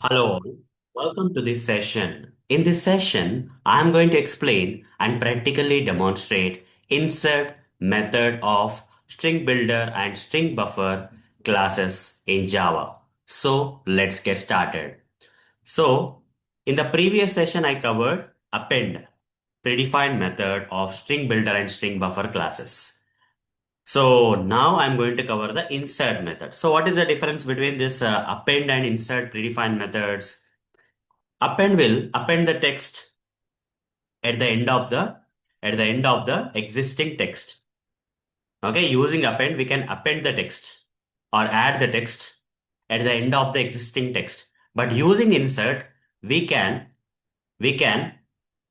Hello, all. Welcome to this session. In this session, I am going to explain and practically demonstrate insert method of string builder and string buffer classes in Java. So let's get started. So in the previous session, I covered append, predefined method of string builder and string buffer classes. So now I'm going to cover the insert method. So what is the difference between this append and insert predefined methods? Append will append the text at the end of the existing text. Okay, using append we can append the text or add the text at the end of the existing text. But using insert we can we can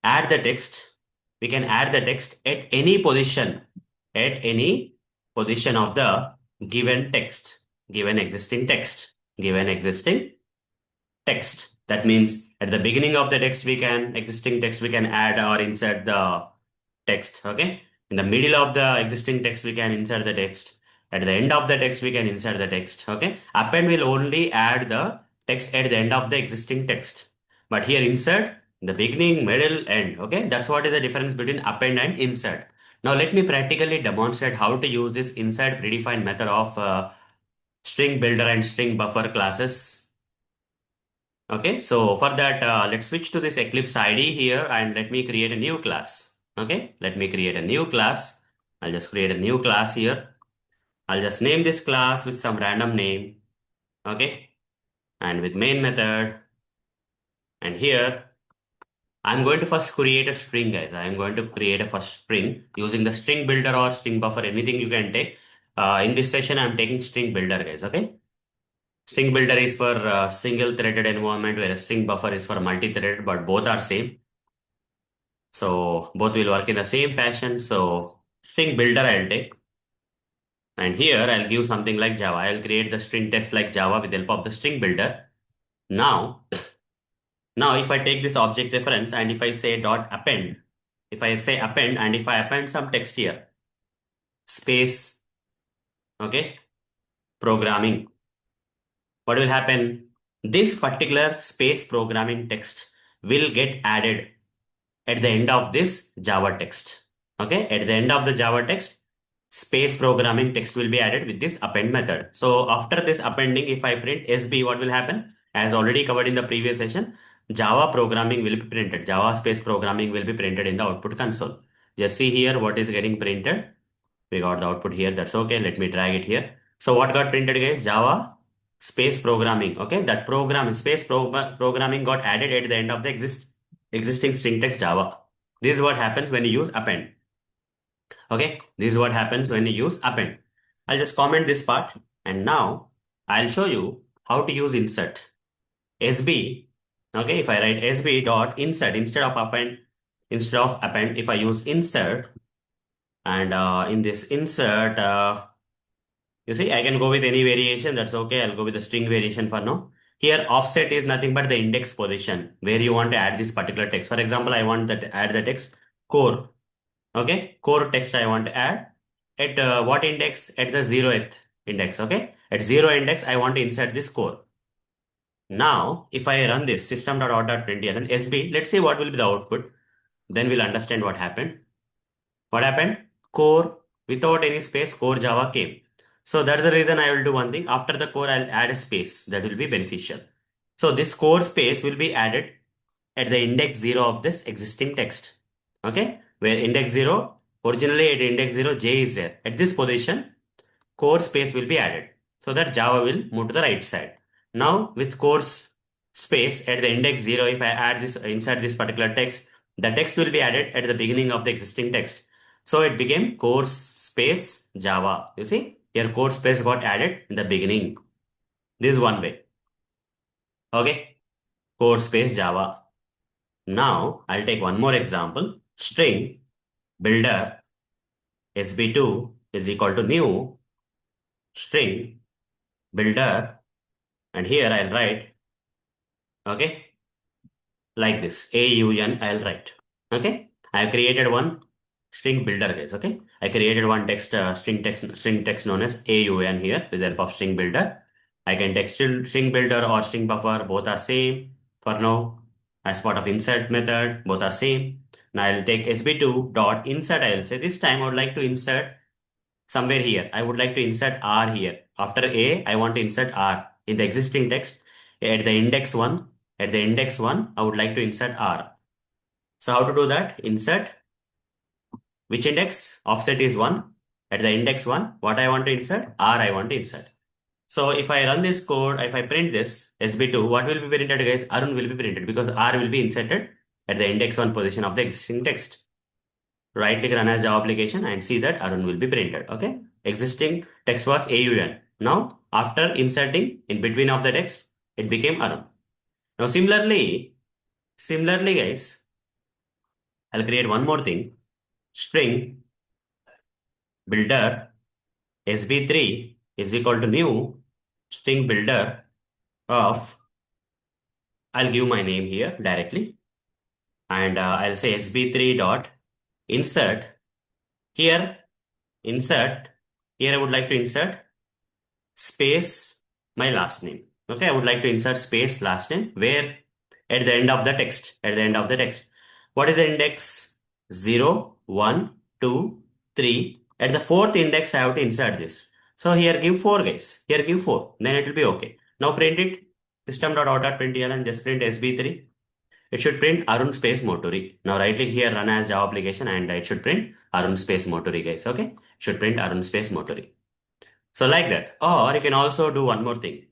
add the text we can add the text at any position of the given text, given existing text. That means at the beginning of the existing text, we can add or insert the text. Okay. In the middle of the existing text, we can insert the text. At the end of the text, we can insert the text. Okay. Append will only add the text at the end of the existing text. But here insert the beginning, middle, end. Okay. That's what is the difference between append and insert. Now let me practically demonstrate how to use this insert predefined method of string builder and string buffer classes. Okay, so for that, let's switch to this Eclipse ID here and let me create a new class. Okay, let me create a new class. I'll just create a new class here. I'll just name this class with some random name. Okay, and with main method. And here, I'm going to first create a string, guys. I'm going to create a first string using the string builder or string buffer, anything you can take. In this session, I'm taking string builder, guys. Okay. String builder is for single threaded environment, whereas string buffer is for multi-threaded, but both are same. So both will work in the same fashion. So string builder I'll take. And here I'll give something like Java. I'll create the string text like Java with the help of the string builder. Now, now if I take this object reference and if I say dot append, if I say append and if I append some text here, space, okay, programming, what will happen? This particular space programming text will get added at the end of this Java text. Okay, at the end of the Java text, space programming text will be added with this append method. So after this appending, if I print SB, what will happen? As already covered in the previous session, Java programming will be printed. Java space programming will be printed in the output console. Just see here what is getting printed. We got the output here. That's okay. Let me drag it here. So what got printed, guys? Java space programming. Okay, that programming got added at the end of the existing string text Java. This is what happens when you use append. Okay, this is what happens when you use append. I'll just comment this part and now I'll show you how to use insert. SB, okay, if I write SB dot insert instead of append, if I use insert and in this insert, you see, I can go with any variation. That's okay. I'll go with the string variation for now. Here, offset is nothing but the index position where you want to add this particular text. For example, I want that add the text core. Okay, core text I want to add at what index? At the 0th index. Okay, at 0 index, I want to insert this core. Now, if I run this system.out.println SB, let's see what will be the output. Then we'll understand what happened. What happened? Core without any space, core Java came. So that's the reason I will do one thing. After the core, I'll add a space that will be beneficial. So this core space will be added at the index 0 of this existing text. Okay, where index 0, originally at index 0, J is there. At this position, core space will be added so that Java will move to the right side. Now with core space at the index 0, if I add this, insert this particular text, the text will be added at the beginning of the existing text. So it became core space Java. You see, here core space got added in the beginning. This is one way. Okay, core space Java. Now I'll take one more example. String builder sb2 is equal to new string builder, and here I'll write, okay, like this, AUN I'll write. Okay, I've created one string builder, guys. Okay, I created one string text known as AUN here with the help of string builder. I can text string builder or string buffer, both are same for now. As part of insert method, both are same. Now I'll take sb2 dot insert. I'll say this time I would like to insert somewhere here. I would like to insert R here. After A, I want to insert R in the existing text. At the index 1, I would like to insert R. So how to do that? Insert which index? Offset is 1. At the index 1, what I want to insert? R I want to insert. So if I run this code, if I print this SB2, what will be printed, guys? Arun will be printed because R will be inserted at the index 1 position of the existing text. Right click run as Java application and see that Arun will be printed. Okay. Existing text was AUN. Now, after inserting in between of the text, it became Arun. Now, similarly, guys, I'll create one more thing. String builder SB3 is equal to new string builder of, I'll give my name here directly, and I'll say sb3 dot insert. Here, insert. Here I would like to insert space my last name. Okay, I would like to insert space last name where at the end of the text. At the end of the text. What is the index? 0, 1, 2, 3. At the fourth index, I have to insert this. So here give 4, guys. Here give 4. Then it will be okay. Now print it. System.out.println and just print sb3. It should print Arun space Motori. Now right click here, run as Java application, and it should print Arun space Motori, guys. Okay, it should print Arun space Motori. So like that. Or you can also do one more thing.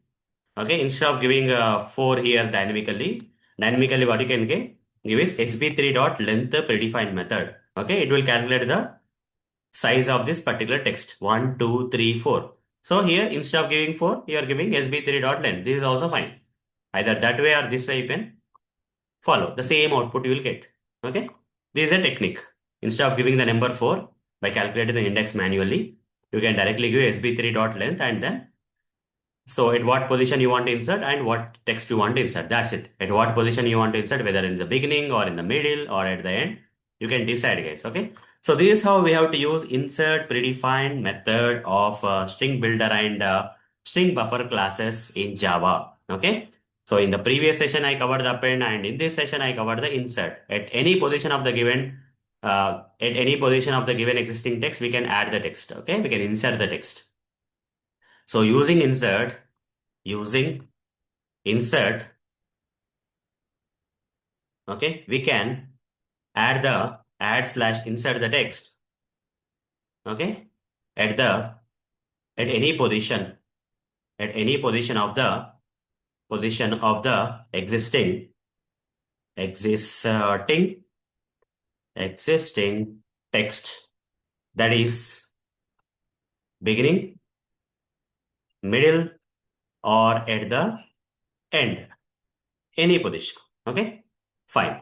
Okay, instead of giving 4 here dynamically what you can give is sb3 dot length predefined method. Okay, it will calculate the size of this particular text 1, 2, 3, 4. So here instead of giving 4, you are giving sb3 dot length. This is also fine. Either that way or this way you can follow. The same output you will get. Okay, this is a technique. Instead of giving the number 4 by calculating the index manually, you can directly give sb3 dot length and then so at what position you want to insert and what text you want to insert. That's it. At what position you want to insert, whether in the beginning or in the middle or at the end, you can decide, guys. Okay. So this is how we have to use insert predefined method of string builder and string buffer classes in Java. Okay. So in the previous session, I covered the append, and in this session, I covered the insert. At any position of the given existing text, we can add the text. Okay. We can insert the text. So using insert, okay, we can add slash insert the text, okay, at the at any position of the existing text, that is beginning, middle, or at the end, any position. Okay, fine.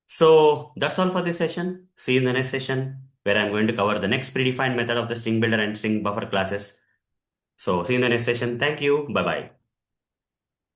So that's all for this session. See you in the next session where I'm going to cover the next predefined method of the string builder and string buffer classes. So see you in the next session. Thank you. Bye bye.